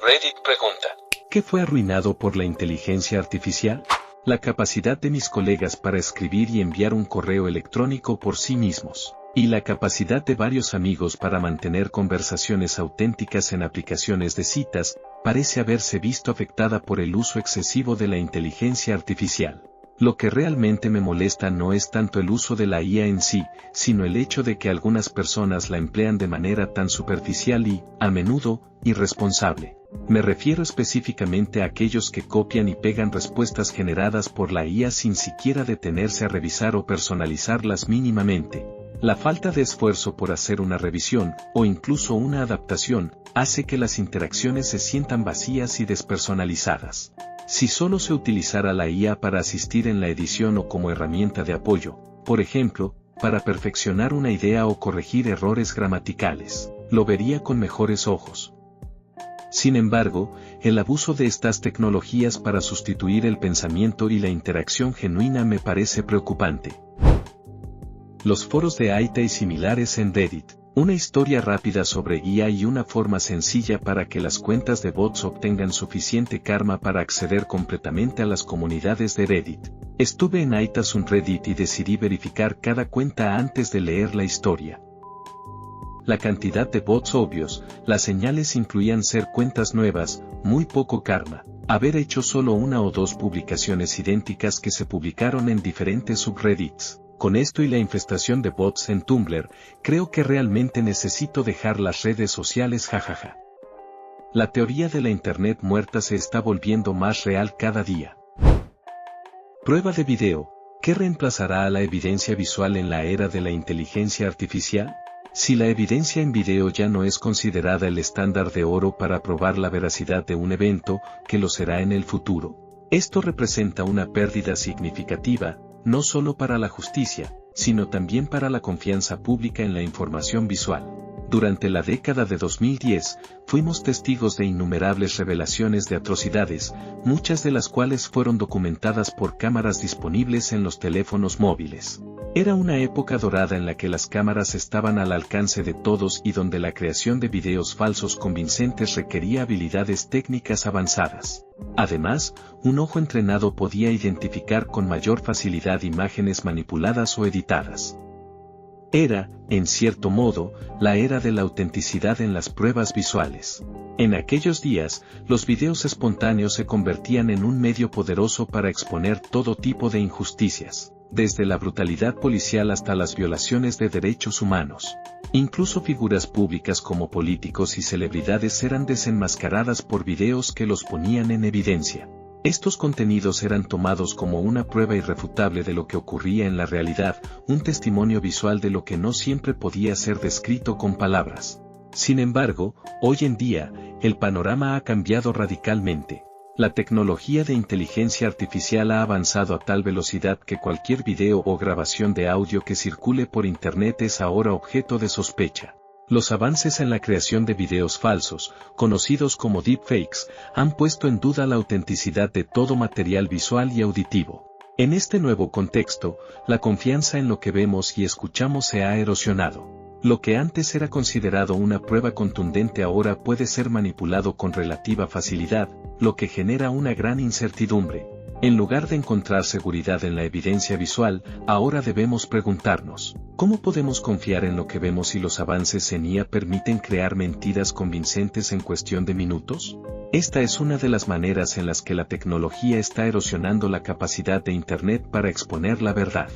Reddit pregunta: ¿qué fue arruinado por la inteligencia artificial? La capacidad de mis colegas para escribir y enviar un correo electrónico por sí mismos, y la capacidad de varios amigos para mantener conversaciones auténticas en aplicaciones de citas, parece haberse visto afectada por el uso excesivo de la inteligencia artificial. Lo que realmente me molesta no es tanto el uso de la IA en sí, sino el hecho de que algunas personas la emplean de manera tan superficial y, a menudo, irresponsable. Me refiero específicamente a aquellos que copian y pegan respuestas generadas por la IA sin siquiera detenerse a revisar o personalizarlas mínimamente. La falta de esfuerzo por hacer una revisión, o incluso una adaptación, hace que las interacciones se sientan vacías y despersonalizadas. Si solo se utilizara la IA para asistir en la edición o como herramienta de apoyo, por ejemplo, para perfeccionar una idea o corregir errores gramaticales, lo vería con mejores ojos. Sin embargo, el abuso de estas tecnologías para sustituir el pensamiento y la interacción genuina me parece preocupante. Los foros de AITA y similares en Reddit. Una historia rápida sobre IA y una forma sencilla para que las cuentas de bots obtengan suficiente karma para acceder completamente a las comunidades de Reddit. Estuve en AITA Subreddit y decidí verificar cada cuenta antes de leer la historia. La cantidad de bots obvios, las señales incluían ser cuentas nuevas, muy poco karma, haber hecho solo una o dos publicaciones idénticas que se publicaron en diferentes subreddits. Con esto y la infestación de bots en Tumblr, creo que realmente necesito dejar las redes sociales jajaja. La teoría de la Internet muerta se está volviendo más real cada día. Prueba de video. ¿Qué reemplazará a la evidencia visual en la era de la inteligencia artificial? Si la evidencia en video ya no es considerada el estándar de oro para probar la veracidad de un evento, ¿qué lo será en el futuro? Esto representa una pérdida significativa, no solo para la justicia, sino también para la confianza pública en la información visual. Durante la década de 2010, fuimos testigos de innumerables revelaciones de atrocidades, muchas de las cuales fueron documentadas por cámaras disponibles en los teléfonos móviles. Era una época dorada en la que las cámaras estaban al alcance de todos y donde la creación de videos falsos convincentes requería habilidades técnicas avanzadas. Además, un ojo entrenado podía identificar con mayor facilidad imágenes manipuladas o editadas. Era, en cierto modo, la era de la autenticidad en las pruebas visuales. En aquellos días, los videos espontáneos se convertían en un medio poderoso para exponer todo tipo de injusticias, desde la brutalidad policial hasta las violaciones de derechos humanos. Incluso figuras públicas como políticos y celebridades eran desenmascaradas por videos que los ponían en evidencia. Estos contenidos eran tomados como una prueba irrefutable de lo que ocurría en la realidad, un testimonio visual de lo que no siempre podía ser descrito con palabras. Sin embargo, hoy en día, el panorama ha cambiado radicalmente. La tecnología de inteligencia artificial ha avanzado a tal velocidad que cualquier video o grabación de audio que circule por Internet es ahora objeto de sospecha. Los avances en la creación de videos falsos, conocidos como deepfakes, han puesto en duda la autenticidad de todo material visual y auditivo. En este nuevo contexto, la confianza en lo que vemos y escuchamos se ha erosionado. Lo que antes era considerado una prueba contundente ahora puede ser manipulado con relativa facilidad, lo que genera una gran incertidumbre. En lugar de encontrar seguridad en la evidencia visual, ahora debemos preguntarnos, ¿cómo podemos confiar en lo que vemos si los avances en IA permiten crear mentiras convincentes en cuestión de minutos? Esta es una de las maneras en las que la tecnología está erosionando la capacidad de Internet para exponer la verdad.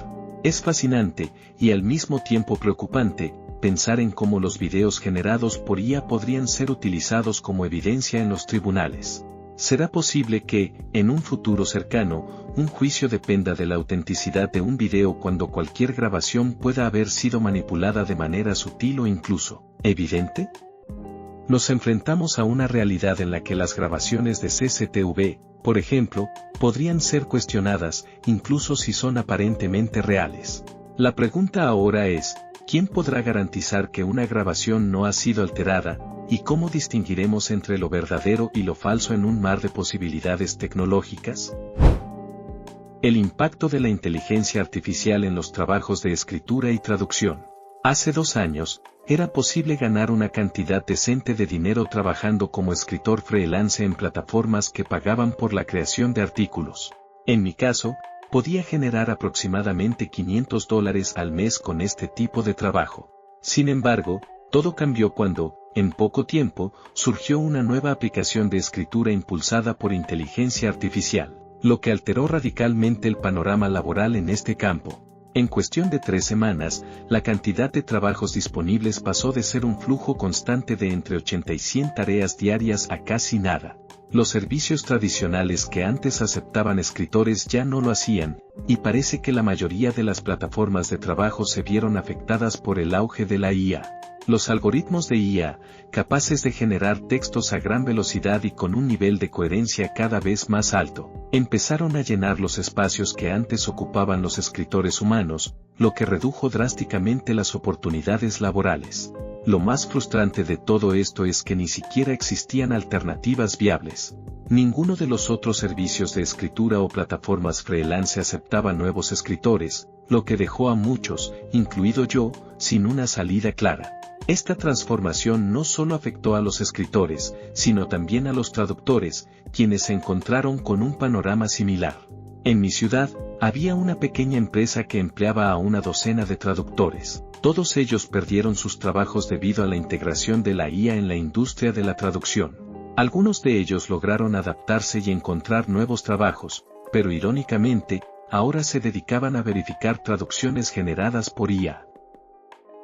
Es fascinante, y al mismo tiempo preocupante, pensar en cómo los videos generados por IA podrían ser utilizados como evidencia en los tribunales. ¿Será posible que, en un futuro cercano, un juicio dependa de la autenticidad de un video cuando cualquier grabación pueda haber sido manipulada de manera sutil o incluso evidente? Nos enfrentamos a una realidad en la que las grabaciones de CCTV, por ejemplo, podrían ser cuestionadas, incluso si son aparentemente reales. La pregunta ahora es, ¿quién podrá garantizar que una grabación no ha sido alterada? ¿Y cómo distinguiremos entre lo verdadero y lo falso en un mar de posibilidades tecnológicas? El impacto de la inteligencia artificial en los trabajos de escritura y traducción. Hace 2 años, era posible ganar una cantidad decente de dinero trabajando como escritor freelance en plataformas que pagaban por la creación de artículos. En mi caso, podía generar aproximadamente $500 al mes con este tipo de trabajo. Sin embargo, todo cambió cuando, en poco tiempo, surgió una nueva aplicación de escritura impulsada por inteligencia artificial, lo que alteró radicalmente el panorama laboral en este campo. En cuestión de 3 semanas, la cantidad de trabajos disponibles pasó de ser un flujo constante de entre 80 y 100 tareas diarias a casi nada. Los servicios tradicionales que antes aceptaban escritores ya no lo hacían, y parece que la mayoría de las plataformas de trabajo se vieron afectadas por el auge de la IA. Los algoritmos de IA, capaces de generar textos a gran velocidad y con un nivel de coherencia cada vez más alto, empezaron a llenar los espacios que antes ocupaban los escritores humanos, lo que redujo drásticamente las oportunidades laborales. Lo más frustrante de todo esto es que ni siquiera existían alternativas viables. Ninguno de los otros servicios de escritura o plataformas freelance aceptaba nuevos escritores, lo que dejó a muchos, incluido yo, sin una salida clara. Esta transformación no solo afectó a los escritores, sino también a los traductores, quienes se encontraron con un panorama similar. En mi ciudad, había una pequeña empresa que empleaba a una docena de traductores. Todos ellos perdieron sus trabajos debido a la integración de la IA en la industria de la traducción. Algunos de ellos lograron adaptarse y encontrar nuevos trabajos, pero irónicamente, ahora se dedicaban a verificar traducciones generadas por IA.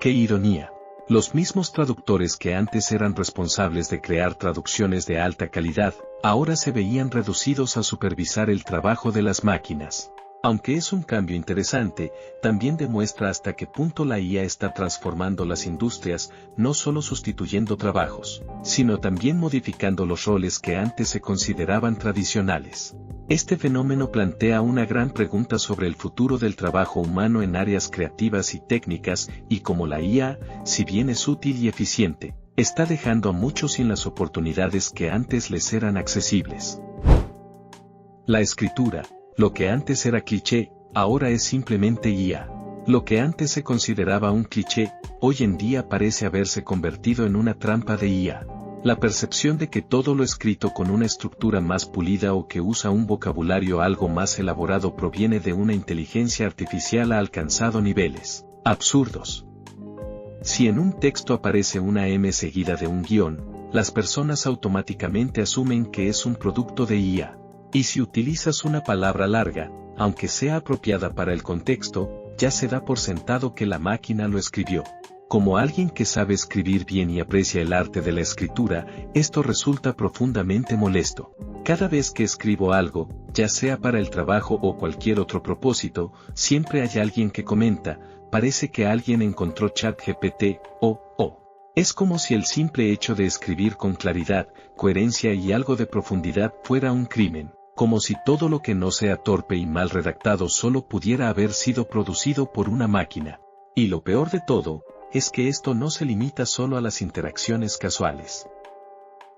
¡Qué ironía! Los mismos traductores que antes eran responsables de crear traducciones de alta calidad, ahora se veían reducidos a supervisar el trabajo de las máquinas. Aunque es un cambio interesante, también demuestra hasta qué punto la IA está transformando las industrias, no solo sustituyendo trabajos, sino también modificando los roles que antes se consideraban tradicionales. Este fenómeno plantea una gran pregunta sobre el futuro del trabajo humano en áreas creativas y técnicas, y cómo la IA, si bien es útil y eficiente, está dejando a muchos sin las oportunidades que antes les eran accesibles. La escritura, lo que antes era cliché, ahora es simplemente IA. Lo que antes se consideraba un cliché, hoy en día parece haberse convertido en una trampa de IA. La percepción de que todo lo escrito con una estructura más pulida o que usa un vocabulario algo más elaborado proviene de una inteligencia artificial ha alcanzado niveles absurdos. Si en un texto aparece una M seguida de un guión, las personas automáticamente asumen que es un producto de IA. Y si utilizas una palabra larga, aunque sea apropiada para el contexto, ya se da por sentado que la máquina lo escribió. Como alguien que sabe escribir bien y aprecia el arte de la escritura, esto resulta profundamente molesto. Cada vez que escribo algo, ya sea para el trabajo o cualquier otro propósito, siempre hay alguien que comenta, parece que alguien encontró ChatGPT, o. Es como si el simple hecho de escribir con claridad, coherencia y algo de profundidad fuera un crimen. Como si todo lo que no sea torpe y mal redactado solo pudiera haber sido producido por una máquina. Y lo peor de todo, es que esto no se limita solo a las interacciones casuales.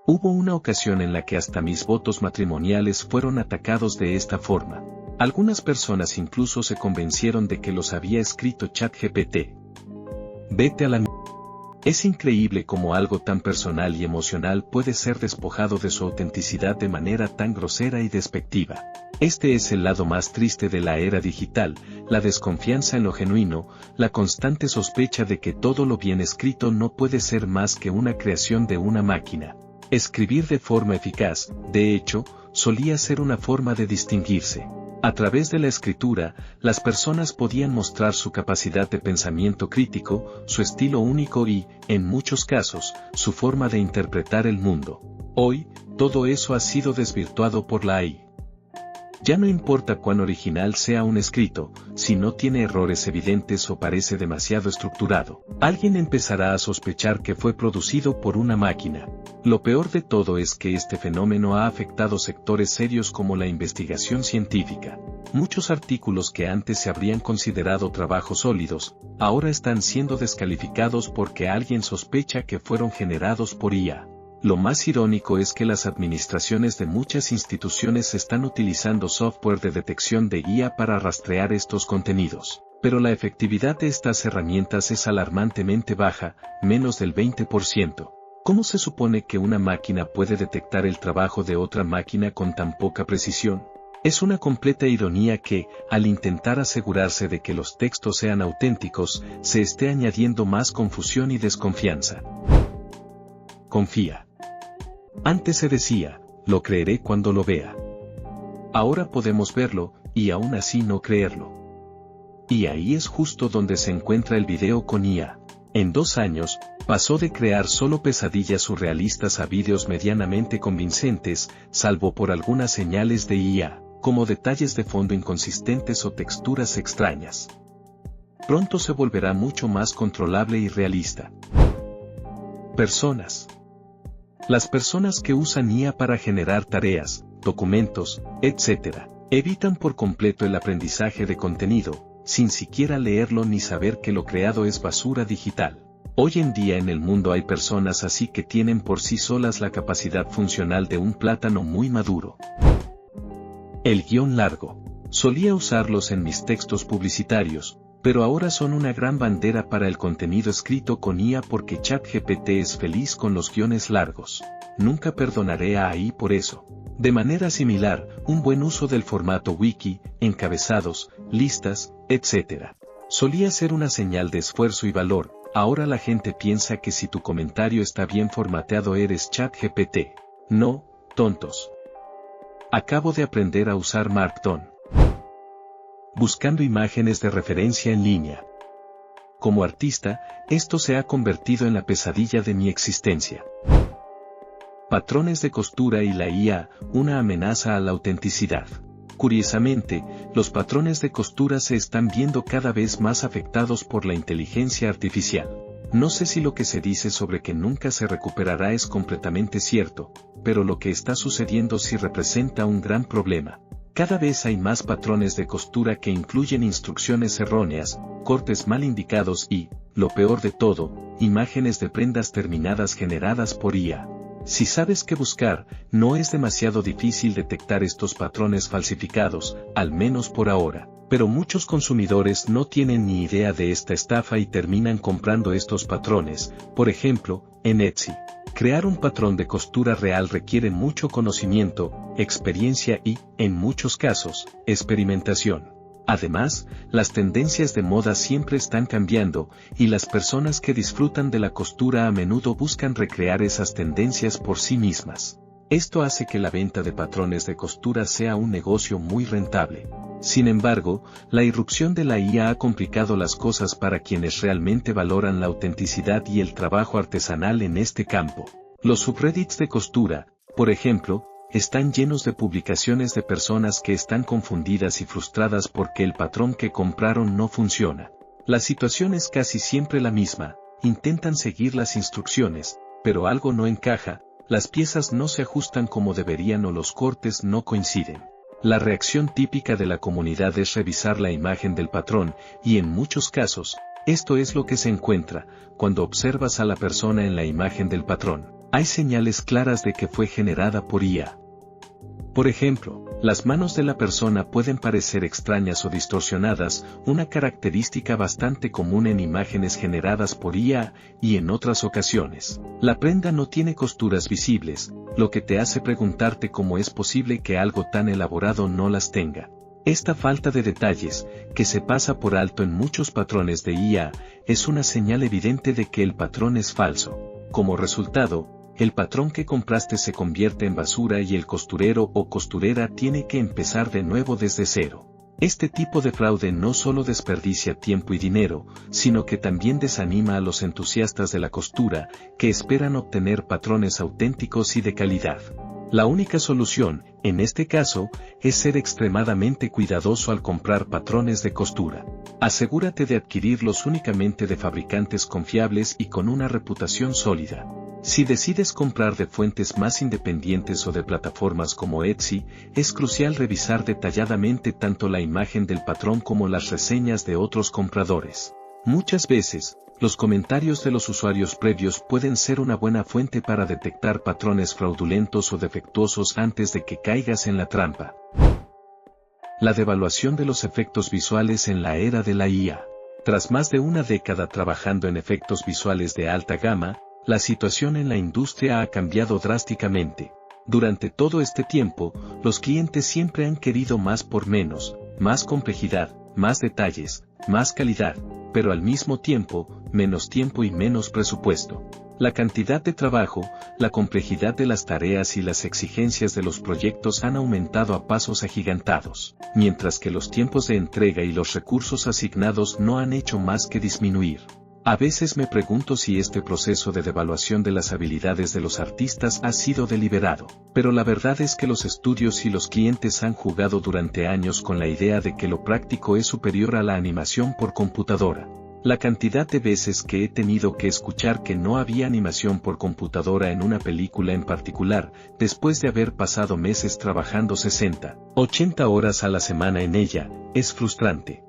Hubo una ocasión en la que hasta mis votos matrimoniales fueron atacados de esta forma. Algunas personas incluso se convencieron de que los había escrito ChatGPT. Vete a la mierda. Es increíble cómo algo tan personal y emocional puede ser despojado de su autenticidad de manera tan grosera y despectiva. Este es el lado más triste de la era digital, la desconfianza en lo genuino, la constante sospecha de que todo lo bien escrito no puede ser más que una creación de una máquina. Escribir de forma eficaz, de hecho, solía ser una forma de distinguirse. A través de la escritura, las personas podían mostrar su capacidad de pensamiento crítico, su estilo único y, en muchos casos, su forma de interpretar el mundo. Hoy, todo eso ha sido desvirtuado por la AI. Ya no importa cuán original sea un escrito, si no tiene errores evidentes o parece demasiado estructurado, alguien empezará a sospechar que fue producido por una máquina. Lo peor de todo es que este fenómeno ha afectado sectores serios como la investigación científica. Muchos artículos que antes se habrían considerado trabajos sólidos, ahora están siendo descalificados porque alguien sospecha que fueron generados por IA. Lo más irónico es que las administraciones de muchas instituciones están utilizando software de detección de IA para rastrear estos contenidos, pero la efectividad de estas herramientas es alarmantemente baja, menos del 20%. ¿Cómo se supone que una máquina puede detectar el trabajo de otra máquina con tan poca precisión? Es una completa ironía que, al intentar asegurarse de que los textos sean auténticos, se esté añadiendo más confusión y desconfianza. Confía. Antes se decía, lo creeré cuando lo vea. Ahora podemos verlo, y aún así no creerlo. Y ahí es justo donde se encuentra el video con IA. En 2 años, pasó de crear solo pesadillas surrealistas a vídeos medianamente convincentes, salvo por algunas señales de IA, como detalles de fondo inconsistentes o texturas extrañas. Pronto se volverá mucho más controlable y realista. Personas. Las personas que usan IA para generar tareas, documentos, etc., evitan por completo el aprendizaje de contenido, sin siquiera leerlo ni saber que lo creado es basura digital. Hoy en día en el mundo hay personas así que tienen por sí solas la capacidad funcional de un plátano muy maduro. El guión largo. Solía usarlos en mis textos publicitarios, pero ahora son una gran bandera para el contenido escrito con IA porque ChatGPT es feliz con los guiones largos. Nunca perdonaré a AI por eso. De manera similar, un buen uso del formato wiki, encabezados, listas, etc. solía ser una señal de esfuerzo y valor. Ahora la gente piensa que si tu comentario está bien formateado eres ChatGPT. No, tontos. Acabo de aprender a usar Markdown. Buscando imágenes de referencia en línea. Como artista, esto se ha convertido en la pesadilla de mi existencia. Patrones de costura y la IA, una amenaza a la autenticidad. Curiosamente, los patrones de costura se están viendo cada vez más afectados por la inteligencia artificial. No sé si lo que se dice sobre que nunca se recuperará es completamente cierto, pero lo que está sucediendo sí representa un gran problema. Cada vez hay más patrones de costura que incluyen instrucciones erróneas, cortes mal indicados y, lo peor de todo, imágenes de prendas terminadas generadas por IA. Si sabes qué buscar, no es demasiado difícil detectar estos patrones falsificados, al menos por ahora. Pero muchos consumidores no tienen ni idea de esta estafa y terminan comprando estos patrones, por ejemplo, en Etsy. Crear un patrón de costura real requiere mucho conocimiento, experiencia y, en muchos casos, experimentación. Además, las tendencias de moda siempre están cambiando, y las personas que disfrutan de la costura a menudo buscan recrear esas tendencias por sí mismas. Esto hace que la venta de patrones de costura sea un negocio muy rentable. Sin embargo, la irrupción de la IA ha complicado las cosas para quienes realmente valoran la autenticidad y el trabajo artesanal en este campo. Los subreddits de costura, por ejemplo, están llenos de publicaciones de personas que están confundidas y frustradas porque el patrón que compraron no funciona. La situación es casi siempre la misma, intentan seguir las instrucciones, pero algo no encaja, las piezas no se ajustan como deberían o los cortes no coinciden. La reacción típica de la comunidad es revisar la imagen del patrón, y en muchos casos, esto es lo que se encuentra, cuando observas a la persona en la imagen del patrón. Hay señales claras de que fue generada por IA. Por ejemplo, las manos de la persona pueden parecer extrañas o distorsionadas, una característica bastante común en imágenes generadas por IA, y en otras ocasiones, la prenda no tiene costuras visibles, lo que te hace preguntarte cómo es posible que algo tan elaborado no las tenga. Esta falta de detalles, que se pasa por alto en muchos patrones de IA, es una señal evidente de que el patrón es falso. Como resultado, el patrón que compraste se convierte en basura y el costurero o costurera tiene que empezar de nuevo desde cero. Este tipo de fraude no solo desperdicia tiempo y dinero, sino que también desanima a los entusiastas de la costura, que esperan obtener patrones auténticos y de calidad. La única solución, en este caso, es ser extremadamente cuidadoso al comprar patrones de costura. Asegúrate de adquirirlos únicamente de fabricantes confiables y con una reputación sólida. Si decides comprar de fuentes más independientes o de plataformas como Etsy, es crucial revisar detalladamente tanto la imagen del patrón como las reseñas de otros compradores. Muchas veces, Los comentarios de los usuarios previos pueden ser una buena fuente para detectar patrones fraudulentos o defectuosos antes de que caigas en la trampa. La devaluación de los efectos visuales en la era de la IA. Tras más de una década trabajando en efectos visuales de alta gama, la situación en la industria ha cambiado drásticamente. Durante todo este tiempo, los clientes siempre han querido más por menos, más complejidad, más detalles, más calidad, pero al mismo tiempo, menos tiempo y menos presupuesto. La cantidad de trabajo, la complejidad de las tareas y las exigencias de los proyectos han aumentado a pasos agigantados, mientras que los tiempos de entrega y los recursos asignados no han hecho más que disminuir. A veces me pregunto si este proceso de devaluación de las habilidades de los artistas ha sido deliberado, pero la verdad es que los estudios y los clientes han jugado durante años con la idea de que lo práctico es superior a la animación por computadora. La cantidad de veces que he tenido que escuchar que no había animación por computadora en una película en particular, después de haber pasado meses trabajando 60, 80 horas a la semana en ella, es frustrante.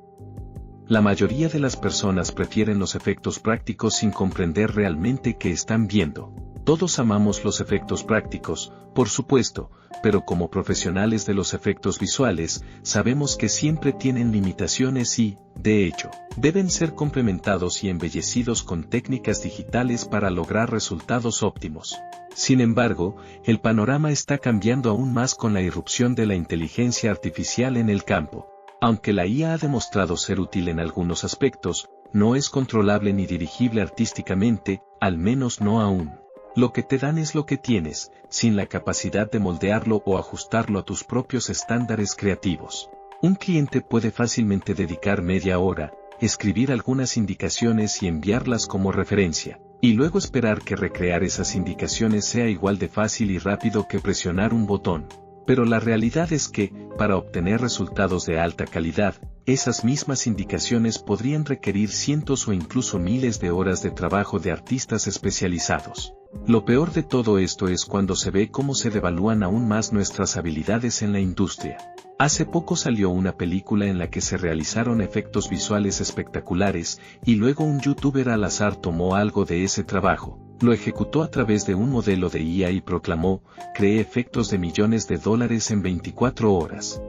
La mayoría de las personas prefieren los efectos prácticos sin comprender realmente qué están viendo. Todos amamos los efectos prácticos, por supuesto, pero como profesionales de los efectos visuales, sabemos que siempre tienen limitaciones y, de hecho, deben ser complementados y embellecidos con técnicas digitales para lograr resultados óptimos. Sin embargo, el panorama está cambiando aún más con la irrupción de la inteligencia artificial en el campo. Aunque la IA ha demostrado ser útil en algunos aspectos, no es controlable ni dirigible artísticamente, al menos no aún. Lo que te dan es lo que tienes, sin la capacidad de moldearlo o ajustarlo a tus propios estándares creativos. Un cliente puede fácilmente dedicar media hora, escribir algunas indicaciones y enviarlas como referencia, y luego esperar que recrear esas indicaciones sea igual de fácil y rápido que presionar un botón. Pero la realidad es que, para obtener resultados de alta calidad, esas mismas indicaciones podrían requerir cientos o incluso miles de horas de trabajo de artistas especializados. Lo peor de todo esto es cuando se ve cómo se devalúan aún más nuestras habilidades en la industria. Hace poco salió una película en la que se realizaron efectos visuales espectaculares, y luego un youtuber al azar tomó algo de ese trabajo, lo ejecutó a través de un modelo de IA y proclamó, creé efectos de millones de dólares en 24 horas.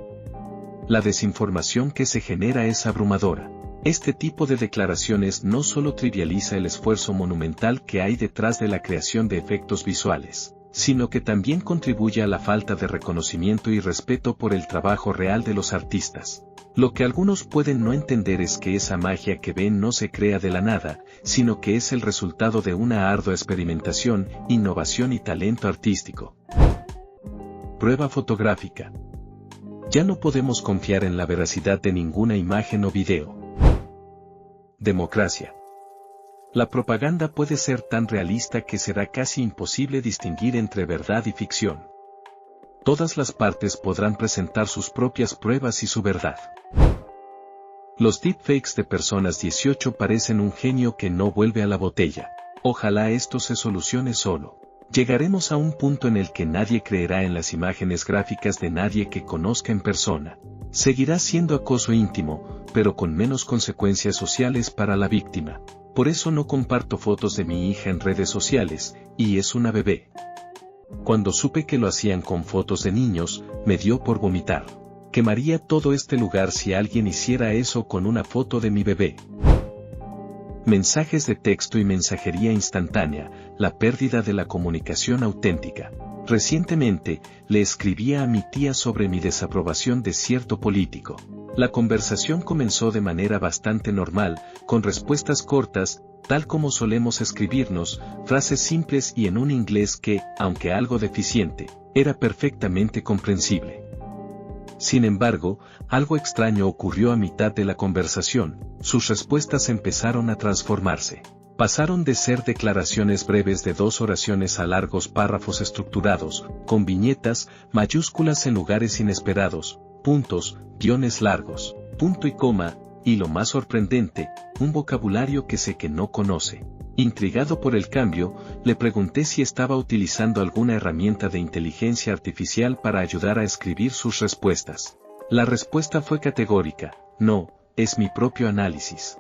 La desinformación que se genera es abrumadora. Este tipo de declaraciones no solo trivializa el esfuerzo monumental que hay detrás de la creación de efectos visuales, sino que también contribuye a la falta de reconocimiento y respeto por el trabajo real de los artistas. Lo que algunos pueden no entender es que esa magia que ven no se crea de la nada, sino que es el resultado de una ardua experimentación, innovación y talento artístico. Prueba fotográfica. Ya no podemos confiar en la veracidad de ninguna imagen o video. Democracia. La propaganda puede ser tan realista que será casi imposible distinguir entre verdad y ficción. Todas las partes podrán presentar sus propias pruebas y su verdad. Los deepfakes de personas 18 parecen un genio que no vuelve a la botella. Ojalá esto se solucione solo. Llegaremos a un punto en el que nadie creerá en las imágenes gráficas de nadie que conozca en persona. Seguirá siendo acoso íntimo, pero con menos consecuencias sociales para la víctima. Por eso no comparto fotos de mi hija en redes sociales, y es una bebé. Cuando supe que lo hacían con fotos de niños, me dio por vomitar. Quemaría todo este lugar si alguien hiciera eso con una foto de mi bebé. Mensajes de texto y mensajería instantánea, la pérdida de la comunicación auténtica. Recientemente, le escribía a mi tía sobre mi desaprobación de cierto político. La conversación comenzó de manera bastante normal, con respuestas cortas, tal como solemos escribirnos, frases simples y en un inglés que, aunque algo deficiente, era perfectamente comprensible. Sin embargo, algo extraño ocurrió a mitad de la conversación, sus respuestas empezaron a transformarse. Pasaron de ser declaraciones breves de 2 oraciones a largos párrafos estructurados, con viñetas, mayúsculas en lugares inesperados, puntos, guiones largos, punto y coma, y lo más sorprendente, un vocabulario que sé que no conoce. Intrigado por el cambio, le pregunté si estaba utilizando alguna herramienta de inteligencia artificial para ayudar a escribir sus respuestas. La respuesta fue categórica: no, es mi propio análisis.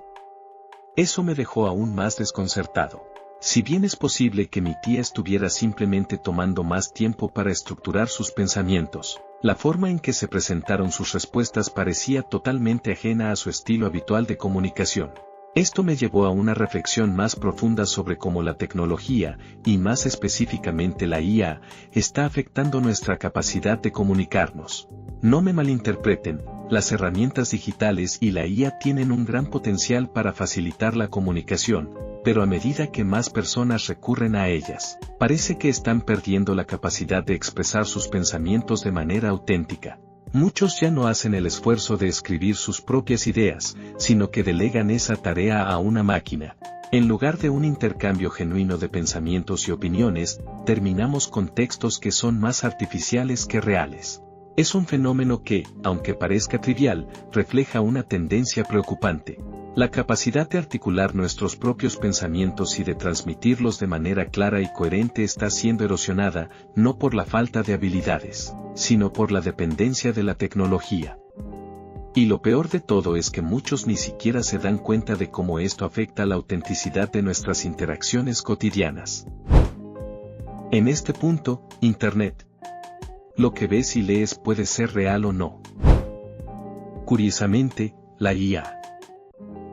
Eso me dejó aún más desconcertado. Si bien es posible que mi tía estuviera simplemente tomando más tiempo para estructurar sus pensamientos, la forma en que se presentaron sus respuestas parecía totalmente ajena a su estilo habitual de comunicación. Esto me llevó a una reflexión más profunda sobre cómo la tecnología, y más específicamente la IA, está afectando nuestra capacidad de comunicarnos. No me malinterpreten, las herramientas digitales y la IA tienen un gran potencial para facilitar la comunicación, pero a medida que más personas recurren a ellas, parece que están perdiendo la capacidad de expresar sus pensamientos de manera auténtica. Muchos ya no hacen el esfuerzo de escribir sus propias ideas, sino que delegan esa tarea a una máquina. En lugar de un intercambio genuino de pensamientos y opiniones, terminamos con textos que son más artificiales que reales. Es un fenómeno que, aunque parezca trivial, refleja una tendencia preocupante. La capacidad de articular nuestros propios pensamientos y de transmitirlos de manera clara y coherente está siendo erosionada, no por la falta de habilidades, sino por la dependencia de la tecnología. Y lo peor de todo es que muchos ni siquiera se dan cuenta de cómo esto afecta la autenticidad de nuestras interacciones cotidianas. En este punto, Internet. Lo que ves y lees puede ser real o no. Curiosamente, la IA.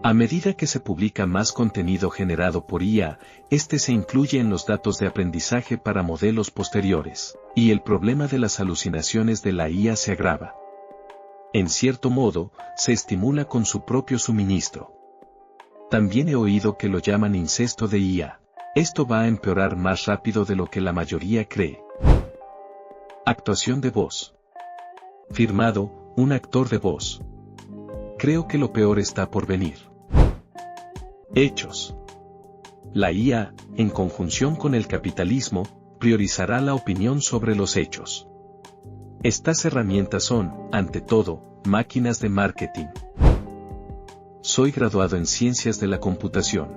A medida que se publica más contenido generado por IA, este se incluye en los datos de aprendizaje para modelos posteriores, y el problema de las alucinaciones de la IA se agrava. En cierto modo, se estimula con su propio suministro. También he oído que lo llaman incesto de IA. Esto va a empeorar más rápido de lo que la mayoría cree. Actuación de voz. Firmado, un actor de voz. Creo que lo peor está por venir. Hechos. La IA, en conjunción con el capitalismo, priorizará la opinión sobre los hechos. Estas herramientas son, ante todo, máquinas de marketing. Soy graduado en Ciencias de la Computación.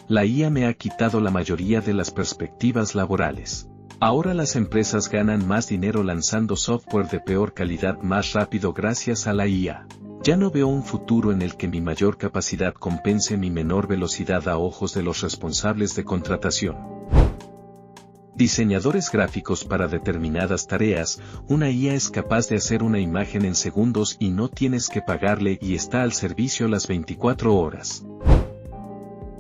La IA me ha quitado la mayoría de las perspectivas laborales. Ahora las empresas ganan más dinero lanzando software de peor calidad más rápido gracias a la IA. Ya no veo un futuro en el que mi mayor capacidad compense mi menor velocidad a ojos de los responsables de contratación. Diseñadores gráficos para determinadas tareas, una IA es capaz de hacer una imagen en segundos y no tienes que pagarle y está al servicio las 24 horas.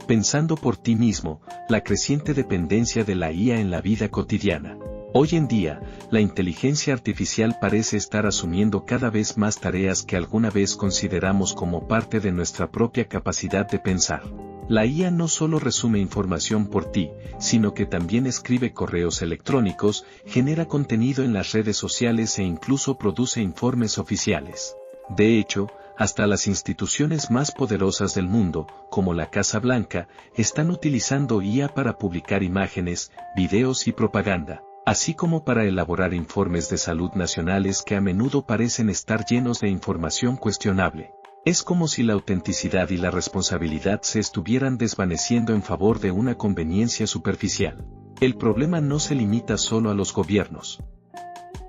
Pensando por ti mismo, la creciente dependencia de la IA en la vida cotidiana. Hoy en día, la inteligencia artificial parece estar asumiendo cada vez más tareas que alguna vez consideramos como parte de nuestra propia capacidad de pensar. La IA no solo resume información por ti, sino que también escribe correos electrónicos, genera contenido en las redes sociales e incluso produce informes oficiales. De hecho, hasta las instituciones más poderosas del mundo, como la Casa Blanca, están utilizando IA para publicar imágenes, videos y propaganda, así como para elaborar informes de salud nacionales que a menudo parecen estar llenos de información cuestionable. Es como si la autenticidad y la responsabilidad se estuvieran desvaneciendo en favor de una conveniencia superficial. El problema no se limita solo a los gobiernos.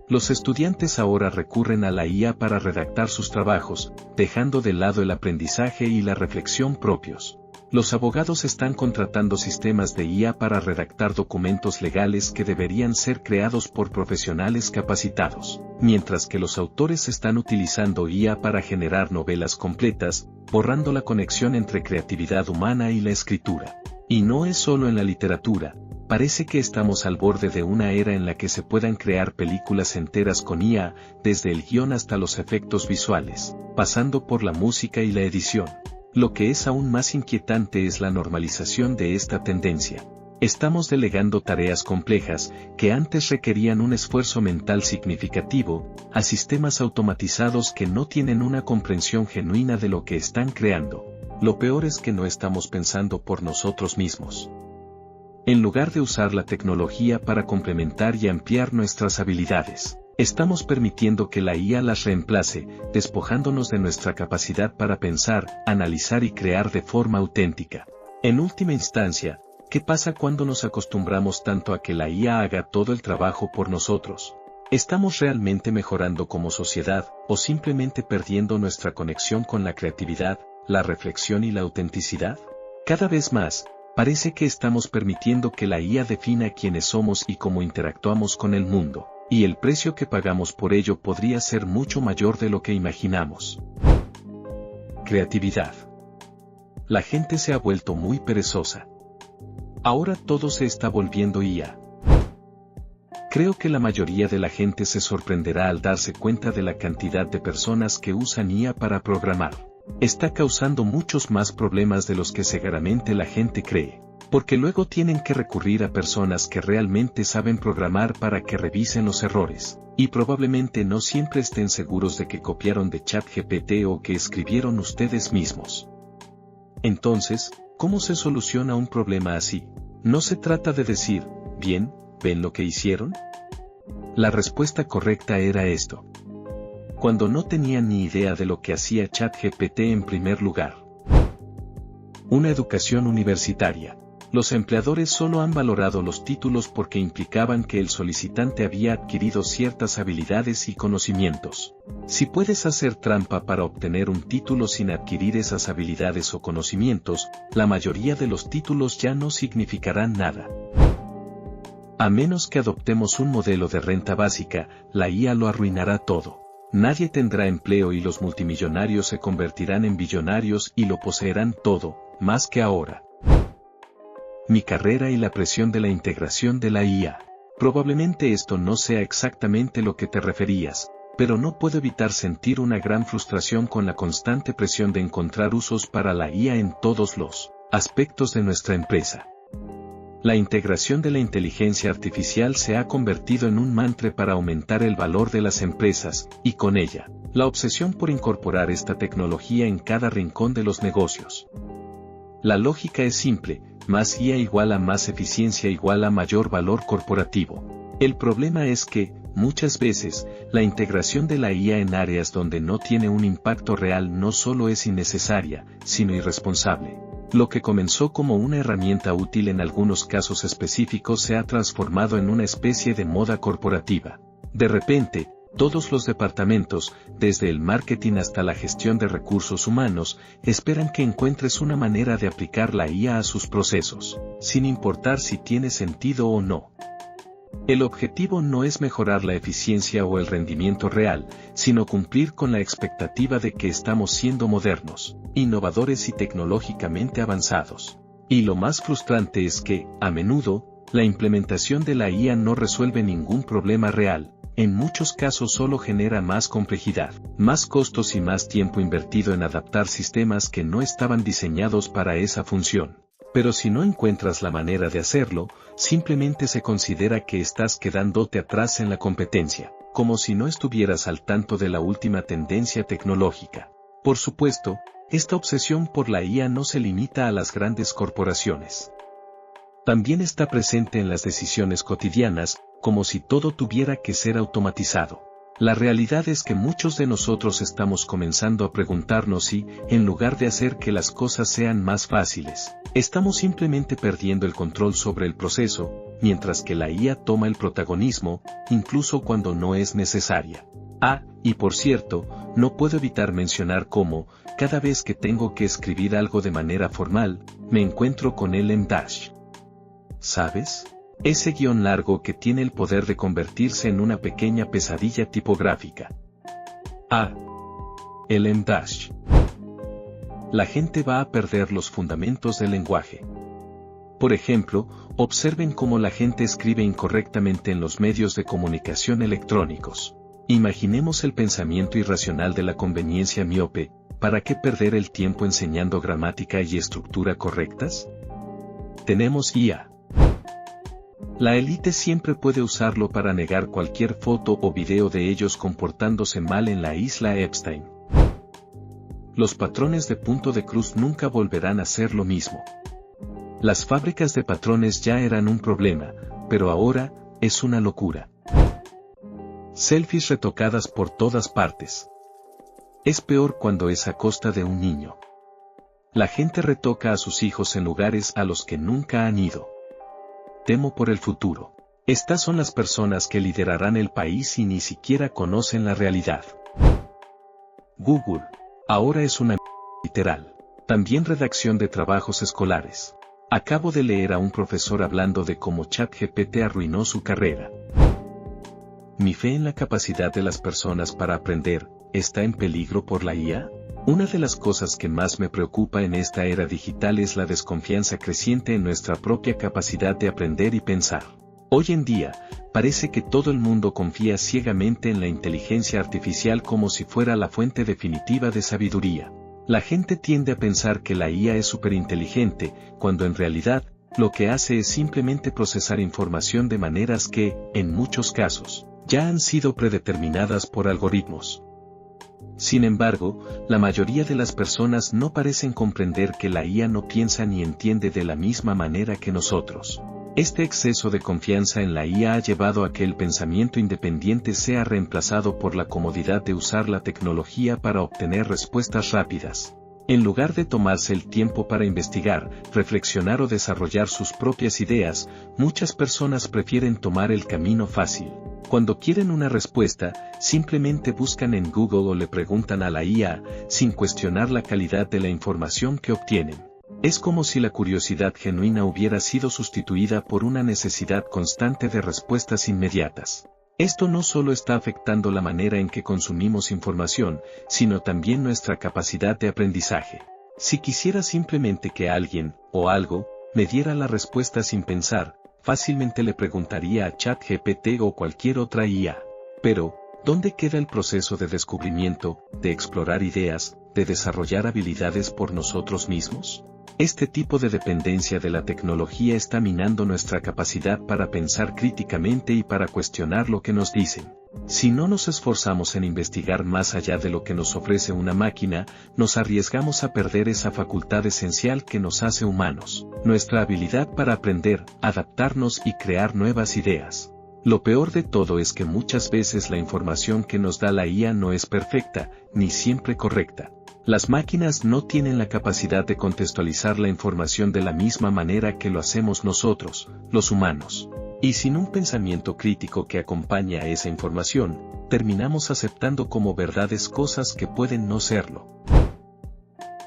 Los estudiantes ahora recurren a la IA para redactar sus trabajos, dejando de lado el aprendizaje y la reflexión propios. Los abogados están contratando sistemas de IA para redactar documentos legales que deberían ser creados por profesionales capacitados, mientras que los autores están utilizando IA para generar novelas completas, borrando la conexión entre creatividad humana y la escritura. Y no es solo en la literatura. Parece que estamos al borde de una era en la que se puedan crear películas enteras con IA, desde el guión hasta los efectos visuales, pasando por la música y la edición. Lo que es aún más inquietante es la normalización de esta tendencia. Estamos delegando tareas complejas, que antes requerían un esfuerzo mental significativo, a sistemas automatizados que no tienen una comprensión genuina de lo que están creando. Lo peor es que no estamos pensando por nosotros mismos. En lugar de usar la tecnología para complementar y ampliar nuestras habilidades, estamos permitiendo que la IA las reemplace, despojándonos de nuestra capacidad para pensar, analizar y crear de forma auténtica. En última instancia, ¿qué pasa cuando nos acostumbramos tanto a que la IA haga todo el trabajo por nosotros? ¿Estamos realmente mejorando como sociedad, o simplemente perdiendo nuestra conexión con la creatividad, la reflexión y la autenticidad? Cada vez más, parece que estamos permitiendo que la IA defina quiénes somos y cómo interactuamos con el mundo, y el precio que pagamos por ello podría ser mucho mayor de lo que imaginamos. Creatividad. La gente se ha vuelto muy perezosa. Ahora todo se está volviendo IA. Creo que la mayoría de la gente se sorprenderá al darse cuenta de la cantidad de personas que usan IA para programar. Está causando muchos más problemas de los que seguramente la gente cree, porque luego tienen que recurrir a personas que realmente saben programar para que revisen los errores, y probablemente no siempre estén seguros de que copiaron de ChatGPT o que escribieron ustedes mismos. Entonces, ¿cómo se soluciona un problema así? No se trata de decir, bien, ¿ven lo que hicieron? La respuesta correcta era esto. Cuando no tenían ni idea de lo que hacía ChatGPT en primer lugar. Una educación universitaria. Los empleadores solo han valorado los títulos porque implicaban que el solicitante había adquirido ciertas habilidades y conocimientos. Si puedes hacer trampa para obtener un título sin adquirir esas habilidades o conocimientos, la mayoría de los títulos ya no significarán nada. A menos que adoptemos un modelo de renta básica, la IA lo arruinará todo. Nadie tendrá empleo y los multimillonarios se convertirán en billonarios y lo poseerán todo, más que ahora. Mi carrera y la presión de la integración de la IA. Probablemente esto no sea exactamente lo que te referías, pero no puedo evitar sentir una gran frustración con la constante presión de encontrar usos para la IA en todos los aspectos de nuestra empresa. La integración de la inteligencia artificial se ha convertido en un mantra para aumentar el valor de las empresas, y con ella, la obsesión por incorporar esta tecnología en cada rincón de los negocios. La lógica es simple, más IA igual a más eficiencia igual a mayor valor corporativo. El problema es que, muchas veces, la integración de la IA en áreas donde no tiene un impacto real no solo es innecesaria, sino irresponsable. Lo que comenzó como una herramienta útil en algunos casos específicos se ha transformado en una especie de moda corporativa. De repente, todos los departamentos, desde el marketing hasta la gestión de recursos humanos, esperan que encuentres una manera de aplicar la IA a sus procesos, sin importar si tiene sentido o no. El objetivo no es mejorar la eficiencia o el rendimiento real, sino cumplir con la expectativa de que estamos siendo modernos, innovadores y tecnológicamente avanzados. Y lo más frustrante es que, a menudo, la implementación de la IA no resuelve ningún problema real. En muchos casos solo genera más complejidad, más costos y más tiempo invertido en adaptar sistemas que no estaban diseñados para esa función. Pero si no encuentras la manera de hacerlo, simplemente se considera que estás quedándote atrás en la competencia, como si no estuvieras al tanto de la última tendencia tecnológica. Por supuesto, esta obsesión por la IA no se limita a las grandes corporaciones. También está presente en las decisiones cotidianas, como si todo tuviera que ser automatizado. La realidad es que muchos de nosotros estamos comenzando a preguntarnos si, en lugar de hacer que las cosas sean más fáciles, estamos simplemente perdiendo el control sobre el proceso, mientras que la IA toma el protagonismo, incluso cuando no es necesaria. Y por cierto, no puedo evitar mencionar cómo, cada vez que tengo que escribir algo de manera formal, me encuentro con el em-dash. ¿Sabes? Ese guión largo que tiene el poder de convertirse en una pequeña pesadilla tipográfica. El em-dash. La gente va a perder los fundamentos del lenguaje. Por ejemplo, observen cómo la gente escribe incorrectamente en los medios de comunicación electrónicos. Imaginemos el pensamiento irracional de la conveniencia miope. ¿Para qué perder el tiempo enseñando gramática y estructura correctas? Tenemos IA. La élite siempre puede usarlo para negar cualquier foto o video de ellos comportándose mal en la isla Epstein. Los patrones de punto de cruz nunca volverán a ser lo mismo. Las fábricas de patrones ya eran un problema, pero ahora, es una locura. Selfies retocadas por todas partes. Es peor cuando es a costa de un niño. La gente retoca a sus hijos en lugares a los que nunca han ido. Temo por el futuro. Estas son las personas que liderarán el país y ni siquiera conocen la realidad. Google. Ahora es una literal. También redacción de trabajos escolares. Acabo de leer a un profesor hablando de cómo ChatGPT arruinó su carrera. ¿Mi fe en la capacidad de las personas para aprender está en peligro por la IA? Una de las cosas que más me preocupa en esta era digital es la desconfianza creciente en nuestra propia capacidad de aprender y pensar. Hoy en día, parece que todo el mundo confía ciegamente en la inteligencia artificial como si fuera la fuente definitiva de sabiduría. La gente tiende a pensar que la IA es superinteligente, cuando en realidad, lo que hace es simplemente procesar información de maneras que, en muchos casos, ya han sido predeterminadas por algoritmos. Sin embargo, la mayoría de las personas no parecen comprender que la IA no piensa ni entiende de la misma manera que nosotros. Este exceso de confianza en la IA ha llevado a que el pensamiento independiente sea reemplazado por la comodidad de usar la tecnología para obtener respuestas rápidas. En lugar de tomarse el tiempo para investigar, reflexionar o desarrollar sus propias ideas, muchas personas prefieren tomar el camino fácil. Cuando quieren una respuesta, simplemente buscan en Google o le preguntan a la IA, sin cuestionar la calidad de la información que obtienen. Es como si la curiosidad genuina hubiera sido sustituida por una necesidad constante de respuestas inmediatas. Esto no solo está afectando la manera en que consumimos información, sino también nuestra capacidad de aprendizaje. Si quisiera simplemente que alguien, o algo, me diera la respuesta sin pensar, fácilmente le preguntaría a ChatGPT o cualquier otra IA. Pero, ¿dónde queda el proceso de descubrimiento, de explorar ideas, de desarrollar habilidades por nosotros mismos? Este tipo de dependencia de la tecnología está minando nuestra capacidad para pensar críticamente y para cuestionar lo que nos dicen. Si no nos esforzamos en investigar más allá de lo que nos ofrece una máquina, nos arriesgamos a perder esa facultad esencial que nos hace humanos, nuestra habilidad para aprender, adaptarnos y crear nuevas ideas. Lo peor de todo es que muchas veces la información que nos da la IA no es perfecta, ni siempre correcta. Las máquinas no tienen la capacidad de contextualizar la información de la misma manera que lo hacemos nosotros, los humanos. Y sin un pensamiento crítico que acompañe a esa información, terminamos aceptando como verdades cosas que pueden no serlo.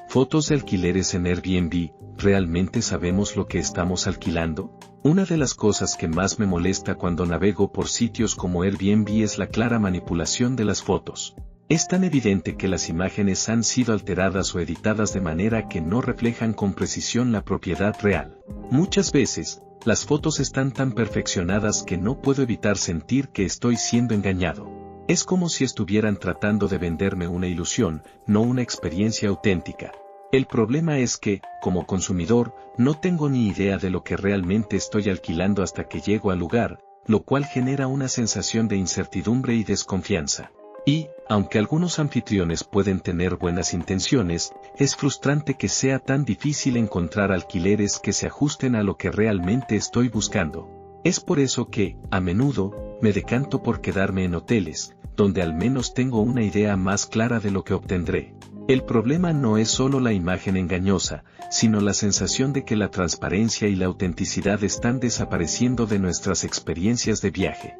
Fotos de alquileres en Airbnb, ¿realmente sabemos lo que estamos alquilando? Una de las cosas que más me molesta cuando navego por sitios como Airbnb es la clara manipulación de las fotos. Es tan evidente que las imágenes han sido alteradas o editadas de manera que no reflejan con precisión la propiedad real. Muchas veces, las fotos están tan perfeccionadas que no puedo evitar sentir que estoy siendo engañado. Es como si estuvieran tratando de venderme una ilusión, no una experiencia auténtica. El problema es que, como consumidor, no tengo ni idea de lo que realmente estoy alquilando hasta que llego al lugar, lo cual genera una sensación de incertidumbre y desconfianza. Y, aunque algunos anfitriones pueden tener buenas intenciones, es frustrante que sea tan difícil encontrar alquileres que se ajusten a lo que realmente estoy buscando. Es por eso que, a menudo, me decanto por quedarme en hoteles, donde al menos tengo una idea más clara de lo que obtendré. El problema no es solo la imagen engañosa, sino la sensación de que la transparencia y la autenticidad están desapareciendo de nuestras experiencias de viaje.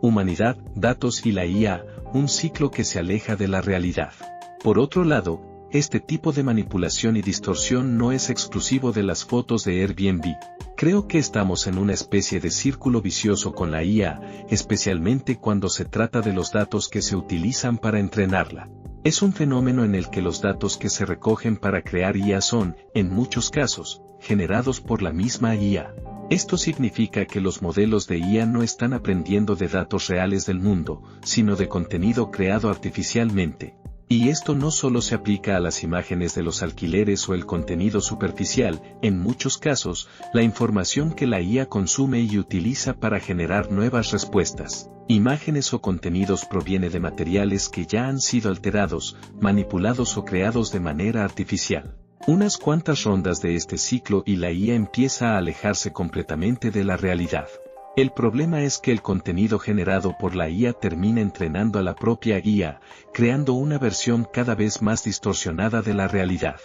Humanidad, datos y la IA, un ciclo que se aleja de la realidad. Por otro lado, este tipo de manipulación y distorsión no es exclusivo de las fotos de Airbnb. Creo que estamos en una especie de círculo vicioso con la IA, especialmente cuando se trata de los datos que se utilizan para entrenarla. Es un fenómeno en el que los datos que se recogen para crear IA son, en muchos casos, generados por la misma IA. Esto significa que los modelos de IA no están aprendiendo de datos reales del mundo, sino de contenido creado artificialmente. Y esto no solo se aplica a las imágenes de los alquileres o el contenido superficial, en muchos casos, la información que la IA consume y utiliza para generar nuevas respuestas, imágenes o contenidos proviene de materiales que ya han sido alterados, manipulados o creados de manera artificial. Unas cuantas rondas de este ciclo y la IA empieza a alejarse completamente de la realidad. El problema es que el contenido generado por la IA termina entrenando a la propia IA, creando una versión cada vez más distorsionada de la realidad.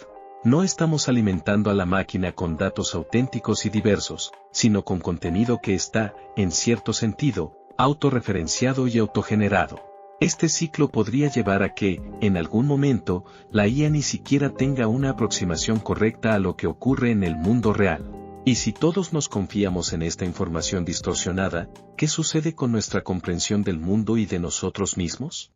No estamos alimentando a la máquina con datos auténticos y diversos, sino con contenido que está, en cierto sentido, autorreferenciado y autogenerado. Este ciclo podría llevar a que, en algún momento, la IA ni siquiera tenga una aproximación correcta a lo que ocurre en el mundo real. Y si todos nos confiamos en esta información distorsionada, ¿qué sucede con nuestra comprensión del mundo y de nosotros mismos?